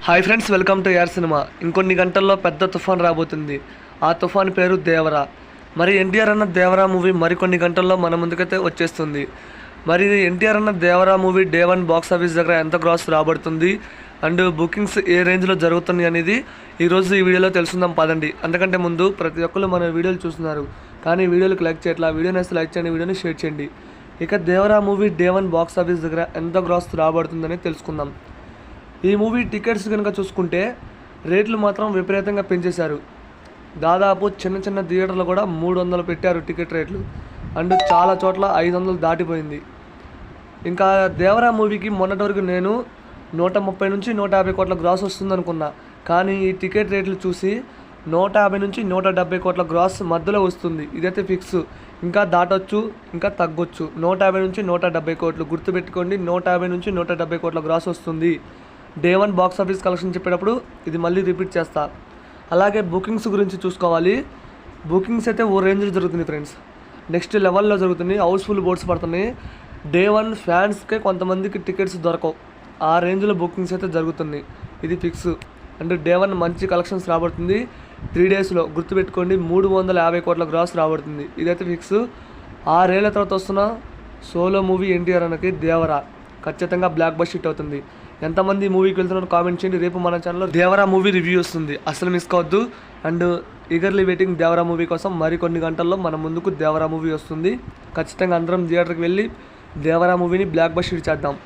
Hi friends, welcome to యార్ cinema. ఇంకొన్ని గంటల్లో పెద్ద తుఫాన్ రాబోతుంది. ఆ తుఫాన్ పేరు దేవరా. మరి ఎన్టీఆర్ అన్న దేవరా మూవీ మరికొన్ని గంటల్లో మన ముందుకైతే వచ్చేస్తుంది. మరి ఎన్టీఆర్ అన్న Devara movie day 1 box office దగ్గర ఎంత గ్రాస్ రాబడుతుంది అండ్ బుకింగ్స్ ఏ రేంజ్లో జరుగుతుంది అనేది ఈరోజు ఈ వీడియోలో తెలుసుకుందాం పదండి. అంతకంటే ముందు ప్రతి ఒక్కరు మన వీడియోలు చూస్తున్నారు కానీ వీడియోలకు లైక్ చేయట్లా. వీడియోని అయితే లైక్ చేయండి, వీడియోని షేర్ చేయండి. ఇక Devara movie day 1 box office దగ్గర ఎంత గ్రాస్ రాబడుతుందని తెలుసుకుందాం. ఈ మూవీ టికెట్స్ కనుక చూసుకుంటే రేట్లు మాత్రం విపరీతంగా పెంచేశారు. దాదాపు చిన్న చిన్న థియేటర్లు కూడా 300 పెట్టారు టికెట్ రేట్లు. అండ్ చాలా చోట్ల 500 దాటిపోయింది. ఇంకా దేవరా మూవీకి మొన్నటి వరకు నేను 130 నుంచి 150 కోట్ల గ్రాస్ వస్తుంది అనుకున్నా. కానీ ఈ టికెట్ రేట్లు చూసి 150 నుంచి 170 కోట్ల గ్రాస్ మధ్యలో వస్తుంది. ఇదైతే ఫిక్స్. ఇంకా దాటొచ్చు, ఇంకా తగ్గొచ్చు. 150 నుంచి 170 కోట్లు గుర్తుపెట్టుకోండి. 150 నుంచి 170 కోట్ల గ్రాస్ వస్తుంది. డే 1 బాక్స్ ఆఫీస్ కలెక్షన్ చెప్పేటప్పుడు ఇది మళ్ళీ రిపీట్ చేస్తా. అలాగే బుకింగ్స్ గురించి చూసుకోవాలి. బుకింగ్స్ అయితే ఓ రేంజ్లో జరుగుతుంది ఫ్రెండ్స్. నెక్స్ట్ లెవెల్లో జరుగుతుంది. హౌస్ఫుల్ బోర్డ్స్ పడుతున్నాయి. డే 1 ఫ్యాన్స్కే కొంతమందికి టికెట్స్ దొరకవు. ఆ రేంజ్లో బుకింగ్స్ అయితే జరుగుతున్నాయి. ఇది ఫిక్స్. అంటే డే 1 మంచి కలెక్షన్స్ రాబడుతుంది. 3 డేస్లో గుర్తుపెట్టుకోండి 350 కోట్ల గ్రాస్ రాబడుతుంది. ఇదైతే ఫిక్స్. 6 ఏళ్ల తర్వాత వస్తున్న సోలో మూవీ ఎన్టీఆర్ అన్నకి దేవరా ఖచ్చితంగా బ్లాక్ బస్టర్ హిట్ అవుతుంది. ఎంతమంది మూవీకి వెళ్తున్నారో కామెంట్ చేయండి. రేపు మన ఛానల్లో దేవరా మూవీ రివ్యూ వస్తుంది, అసలు మిస్ కావద్దు. And eagerly waiting Devara movie కోసం. మరికొన్ని గంటల్లో మన ముందుకు దేవరా మూవీ వస్తుంది. ఖచ్చితంగా అందరం థియేటర్కి వెళ్ళి దేవరా మూవీని బ్లాక్ బస్టర్ హిట్ చేద్దాం.